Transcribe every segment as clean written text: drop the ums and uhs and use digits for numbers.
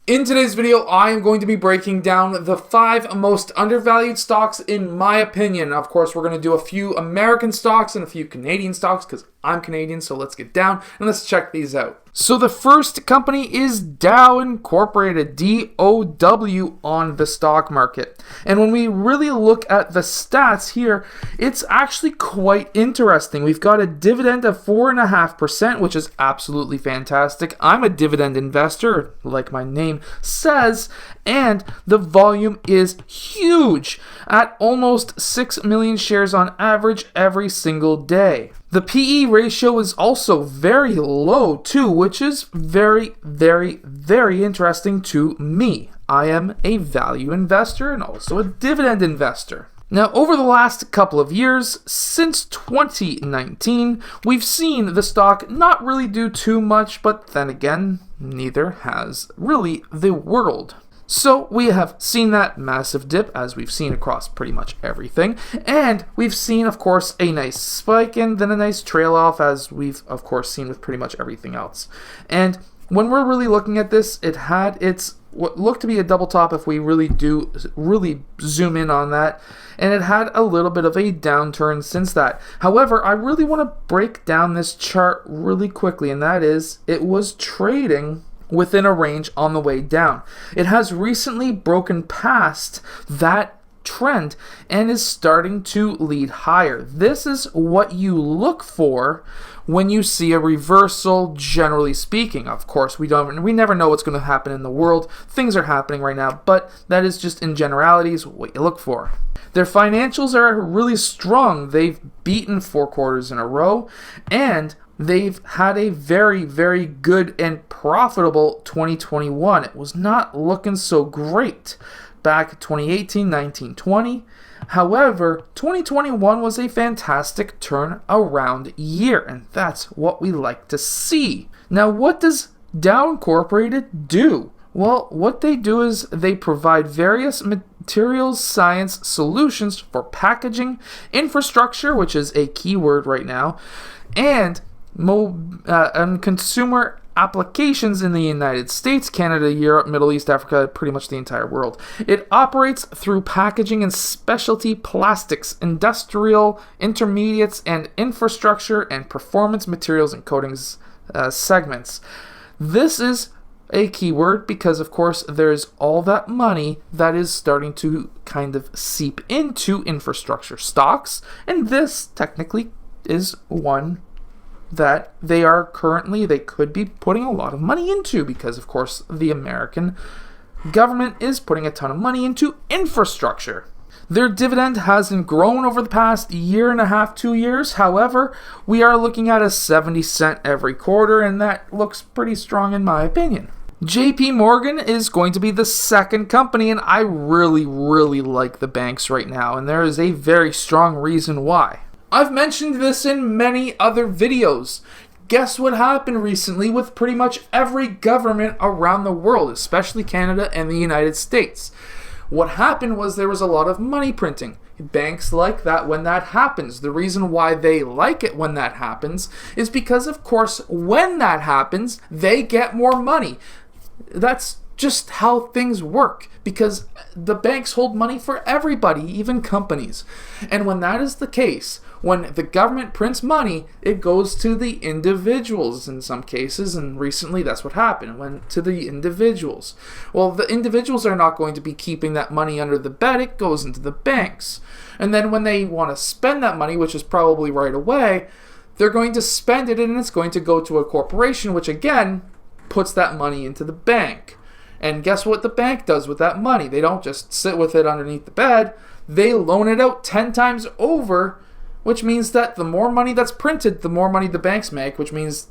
In today's video, I am going to be breaking down the 5 most undervalued stocks in my opinion. Of course, we're going to do a few American stocks and a few Canadian stocks because I'm Canadian, so let's get down and let's check these out. So the first company is Dow Incorporated, DOW, on the stock market. And when we really look at the stats here, it's actually quite interesting. We've got a dividend of 4.5%, which is absolutely fantastic. I'm a dividend investor, like my name says, and the volume is huge at almost 6 million shares on average every single day. The PE ratio is also very low too, which is very interesting to me. I am a value investor and also a dividend investor. Now, over the last couple of years, since 2019, we've seen the stock not really do too much, but then again, neither has really the world. So we have seen that massive dip, as we've seen across pretty much everything, and we've seen, of course, a nice spike and then a nice trail off, as we've, of course, seen with pretty much everything else. And when we're really looking at this, it had its what looked to be a double top if we really zoom in on that, and it had a little bit of a downturn since that. However, I really want to break down this chart really quickly, and that is, it was trading within a range on the way down. It has recently broken past that trend and is starting to lead higher. This is what you look for when you see a reversal, generally speaking. Of course, we never know what's going to happen in the world. Things are happening right now, but that is just in generalities what you look for. Their financials are really strong. They've beaten 4 quarters in a row, and they've had a very good and profitable 2021. It was not looking so great back 2018, 19, 20. However, 2021 was a fantastic turnaround year, and that's what we like to see. Now, what does Dow Incorporated do? Well, what they do is they provide various materials science solutions for packaging, infrastructure, which is a key word right now, and consumer applications in the United States, Canada, Europe, Middle East, Africa, pretty much the entire world. It operates through packaging and specialty plastics, industrial intermediates, and infrastructure and performance materials and coatings segments. This is a keyword because, of course, there's all that money that is starting to kind of seep into infrastructure stocks, and this technically is one that they could be putting a lot of money into because, of course, the American government is putting a ton of money into infrastructure. Their dividend hasn't grown over the past year and a half, 2 years. However, we are looking at a 70-cent every quarter, and that looks pretty strong in my opinion. JP Morgan is going to be the second company, and I really like the banks right now, and there is a very strong reason why. I've mentioned this in many other videos. Guess what happened recently with pretty much every government around the world, especially Canada and the United States? What happened was there was a lot of money printing. Banks like that when that happens. The reason why they like it when that happens is because, of course, when that happens, they get more money. That's just how things work, because the banks hold money for everybody, even companies. And when that is the case, when the government prints money, it goes to the individuals in some cases, and recently that's what happened. It went to the individuals. Well, the individuals are not going to be keeping that money under the bed. It goes into the banks. And then when they want to spend that money, which is probably right away, they're going to spend it, and it's going to go to a corporation, which again puts that money into the bank. And guess what the bank does with that money? They don't just sit with it underneath the bed. They loan it out 10 times over, which means that the more money that's printed, the more money the banks make, which means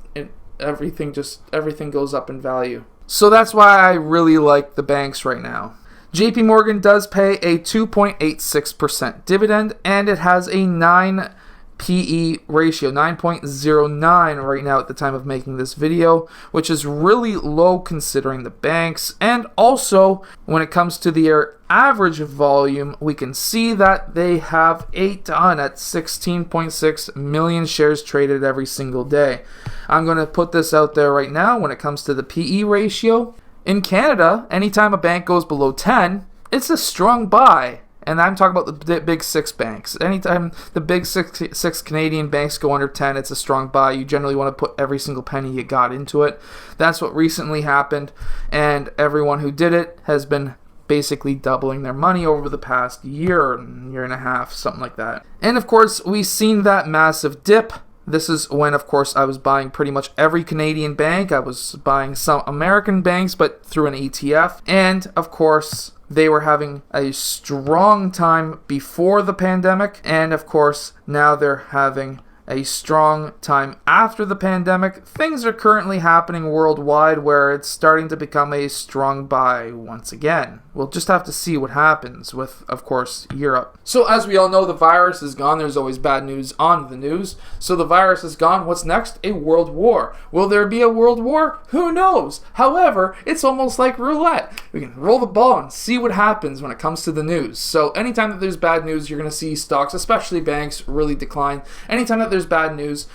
everything goes up in value. So that's why I really like the banks right now. JP Morgan does pay a 2.86% dividend, and it has a 9 PE ratio, 9.09 right now at the time of making this video, which is really low considering the banks. And also, when it comes to their average volume, we can see that they have a ton at 16.6 million shares traded every single day. I'm going to put this out there right now. When it comes to the PE ratio, In Canada, anytime a bank goes below 10, it's a strong buy. And I'm talking about the big six banks. Anytime the big six Canadian banks go under 10, it's a strong buy. You generally want to put every single penny you got into it. That's what recently happened. And everyone who did it has been basically doubling their money over the past year and a half, something like that. And of course, we've seen that massive dip. This is when, of course, I was buying pretty much every Canadian bank. I was buying some American banks, but through an ETF. And, of course, they were having a strong time before the pandemic. And, of course, now they're having a strong time after the pandemic. Things are currently happening worldwide where it's starting to become a strong buy once again. We'll just have to see what happens with, of course, Europe. So as we all know, the virus is gone. There's always bad news on the news. So the virus is gone. What's next? A world war. Will there be a world war? Who knows? However, it's almost like roulette. We can roll the ball and see what happens when it comes to the news. So anytime that there's bad news, you're going to see stocks, especially banks, really decline. Anytime that there's bad news,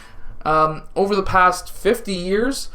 over the past 50 years,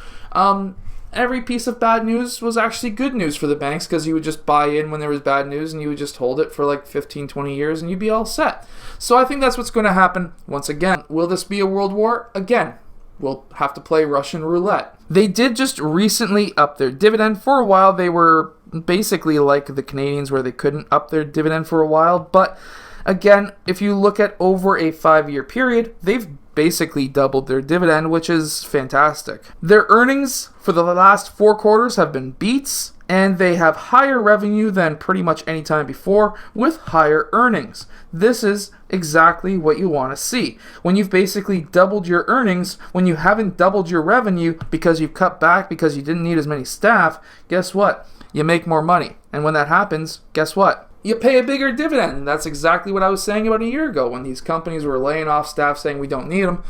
every piece of bad news was actually good news for the banks, because you would just buy in when there was bad news and you would just hold it for like 15, 20 years and you'd be all set. So I think that's what's going to happen once again. Will this be a world war? Again, we'll have to play Russian roulette. They did just recently up their dividend. For a while, they were basically like the Canadians where they couldn't up their dividend for a while. But again, if you look at over a 5-year period, they've basically doubled their dividend, which is fantastic. Their earnings for the last 4 quarters have been beats, and they have higher revenue than pretty much any time before with higher earnings. This is exactly what you want to see. When you've basically doubled your earnings, when you haven't doubled your revenue because you've cut back because you didn't need as many staff, guess what? You make more money. And when that happens, guess what? You pay a bigger dividend. And that's exactly what I was saying about a year ago when these companies were laying off staff saying we don't need them,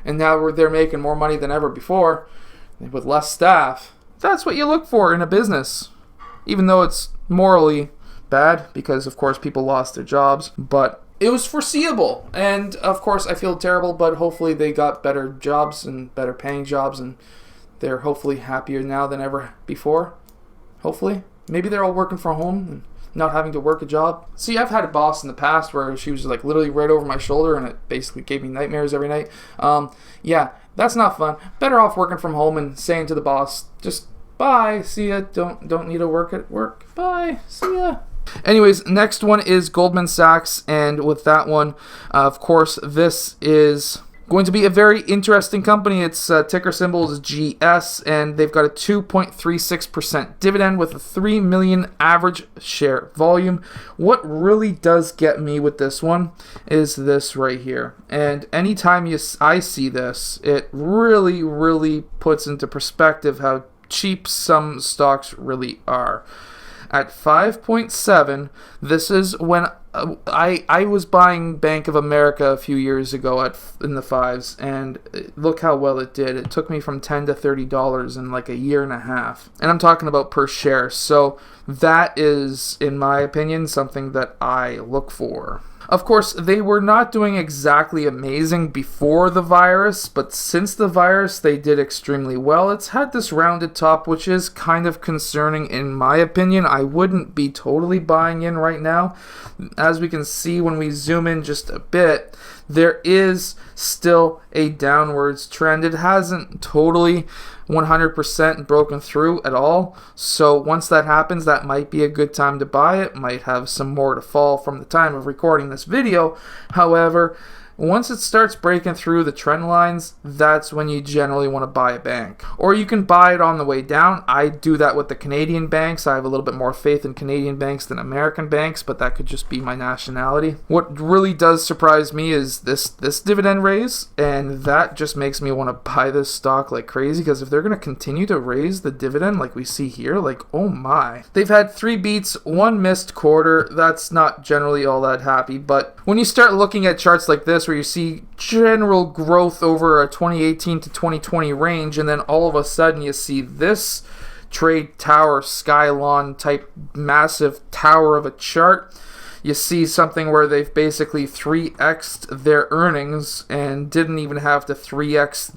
and now they're making more money than ever before with less staff. That's what you look for in a business, even though it's morally bad because, of course, people lost their jobs, but it was foreseeable. And, of course, I feel terrible, but hopefully they got better jobs and better paying jobs, and they're hopefully happier now than ever before. Hopefully. Maybe they're all working from home and not having to work a job. See, I've had a boss in the past where she was like literally right over my shoulder and it basically gave me nightmares every night. Yeah, that's not fun. Better off working from home and saying to the boss, just bye, see ya, don't need to work at work. Bye, see ya. Anyways, next one is Goldman Sachs, and with that one, of course, this is going to be a very interesting company. Its ticker symbol is GS, and they've got a 2.36% dividend with a 3 million average share volume. What really does get me with this one is this right here. And anytime I see this, it really, really puts into perspective how cheap some stocks really are. At 5.7, this is when I was buying Bank of America a few years ago in the 5s, and look how well it did. It took me from $10 to $30 in like a year and a half. And I'm talking about per share. So that is, in my opinion, something that I look for. Of course, they were not doing exactly amazing before the virus, but since the virus, they did extremely well. It's had this rounded top, which is kind of concerning in my opinion. I wouldn't be totally buying in right now. As we can see when we zoom in just a bit, there is still a downwards trend. It hasn't totally 100% broken through at all. So once that happens, that might be a good time to buy it. Might have some more to fall from the time of recording this video. However, once it starts breaking through the trend lines, that's when you generally want to buy a bank. Or you can buy it on the way down. I do that with the Canadian banks. I have a little bit more faith in Canadian banks than American banks, but that could just be my nationality. What really does surprise me is this dividend raise, and that just makes me want to buy this stock like crazy, because if they're going to continue to raise the dividend like we see here, like, oh my. They've had 3 beats, 1 missed quarter. That's not generally all that happy, but when you start looking at charts like this, where you see general growth over a 2018 to 2020 range, and then all of a sudden you see this trade tower, Skylon type massive tower of a chart, you see something where they've basically 3x'd their earnings and didn't even have to 3x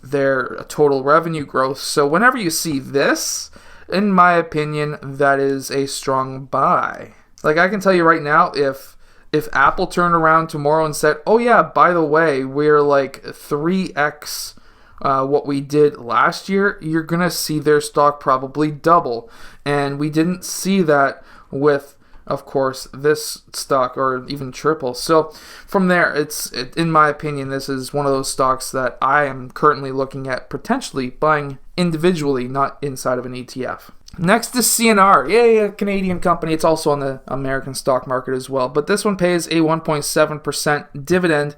their total revenue growth. So whenever you see this, in my opinion, that is a strong buy. Like, I can tell you right now, if Apple turned around tomorrow and said, oh yeah, by the way, we're like 3x what we did last year, you're going to see their stock probably double. And we didn't see that with, of course, this stock, or even triple. So from there, in my opinion, this is one of those stocks that I am currently looking at potentially buying individually, not inside of an ETF. Next is CNR. Yeah, Canadian company. It's also on the American stock market as well. But this one pays a 1.7% dividend.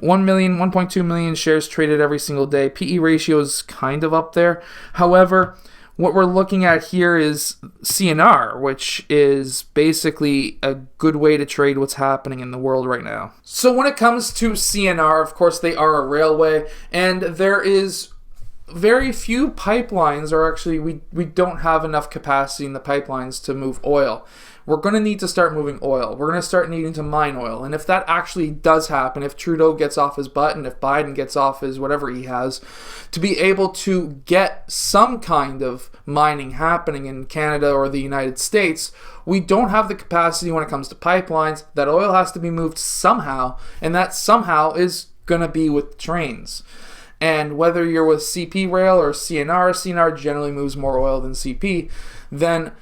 1.2 million shares traded every single day. PE ratio is kind of up there. However, what we're looking at here is CNR, which is basically a good way to trade what's happening in the world right now. So when it comes to CNR, of course, they are a railway, and there is very few pipelines, or actually we don't have enough capacity in the pipelines to move oil. We're going to need to start moving oil. We're going to start needing to mine oil. And if that actually does happen, if Trudeau gets off his butt and if Biden gets off his whatever he has, to be able to get some kind of mining happening in Canada or the United States, we don't have the capacity when it comes to pipelines. That oil has to be moved somehow, and that somehow is going to be with trains. And whether you're with CP Rail or CNR generally moves more oil than CP, then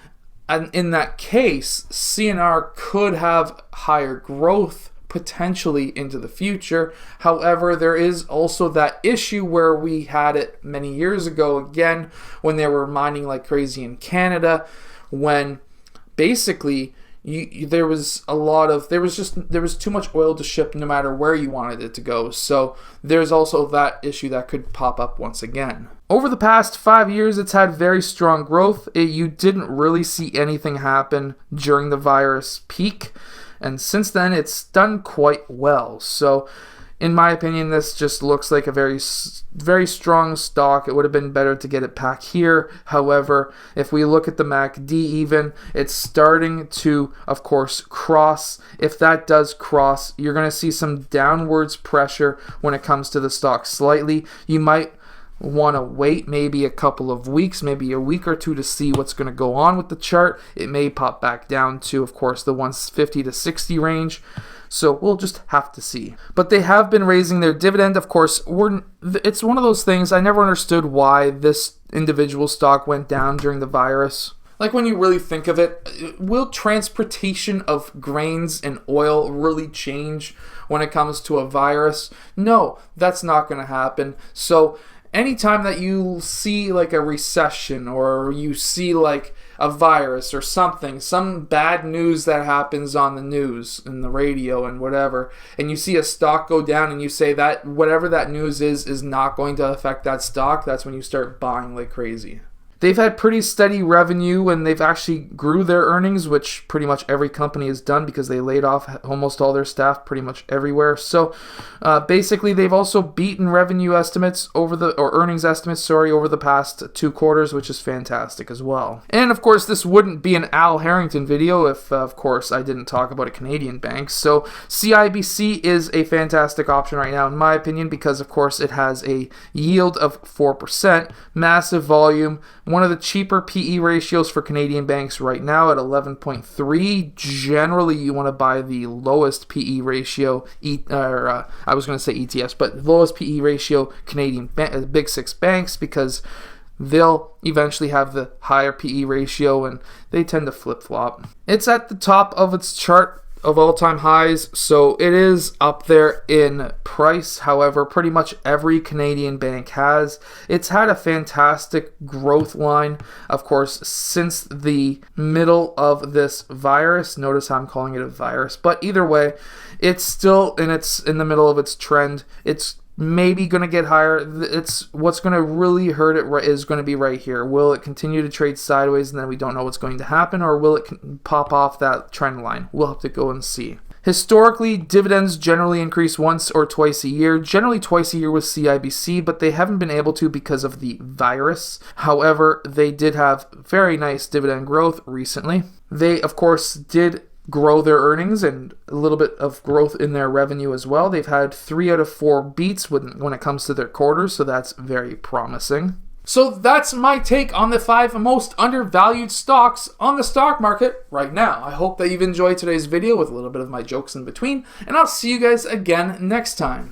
in that case, CNR could have higher growth potentially into the future. However, there is also that issue where we had it many years ago, again, when they were mining like crazy in Canada, when basically there was too much oil to ship no matter where you wanted it to go. So there's also that issue that could pop up once again. Over the past 5 years, it's had very strong growth. You didn't really see anything happen during the virus peak, and since then it's done quite well. So in my opinion, this just looks like a very, very strong stock. It would have been better to get it back here. However, if we look at the MACD even, it's starting to, of course, cross. If that does cross, you're going to see some downwards pressure when it comes to the stock slightly. You might want to wait maybe a couple of weeks, maybe a week or two, to see what's going to go on with the chart. It may pop back down to, of course, the 150 to 60 range. So we'll just have to see. But they have been raising their dividend. Of course, it's one of those things, I never understood why this individual stock went down during the virus. Like, when you really think of it, will transportation of grains and oil really change when it comes to a virus? No, that's not going to happen. So anytime that you see like a recession, or you see like a virus or something, some bad news that happens on the news and the radio and whatever, and you see a stock go down and you say that whatever that news is not going to affect that stock, that's when you start buying like crazy. They've had pretty steady revenue, and they've actually grew their earnings, which pretty much every company has done because they laid off almost all their staff pretty much everywhere. So basically, they've also beaten revenue estimates earnings estimates, over the past 2 quarters, which is fantastic as well. And of course, this wouldn't be an Al Harrington video if, of course, I didn't talk about a Canadian bank. So CIBC is a fantastic option right now, in my opinion, because of course it has a yield of 4%, massive volume, one of the cheaper PE ratios for Canadian banks right now at 11.3. Generally, you want to buy the lowest PE ratio, I was going to say ETFs, but lowest PE ratio Canadian big 6 banks, because they'll eventually have the higher PE ratio, and they tend to flip-flop. It's at the top of its chart of all-time highs, so it is up there in price. However, pretty much every Canadian bank has. It's had a fantastic growth line, of course, since the middle of this virus. Notice how I'm calling it a virus, but either way, it's still in the middle of its trend. It's maybe going to get higher. It's what's going to really hurt it is going to be right here. Will it continue to trade sideways and then we don't know what's going to happen, or will it pop off that trend line? We'll have to go and see. Historically, dividends generally increase once or twice a year, generally twice a year with CIBC, but they haven't been able to because of the virus. However, they did have very nice dividend growth recently. They, of course, did grow their earnings and a little bit of growth in their revenue as well. They've had 3 out of 4 beats when it comes to their quarters, so that's very promising. So that's my take on the 5 most undervalued stocks on the stock market right now. I hope that you've enjoyed today's video with a little bit of my jokes in between, and I'll see you guys again next time.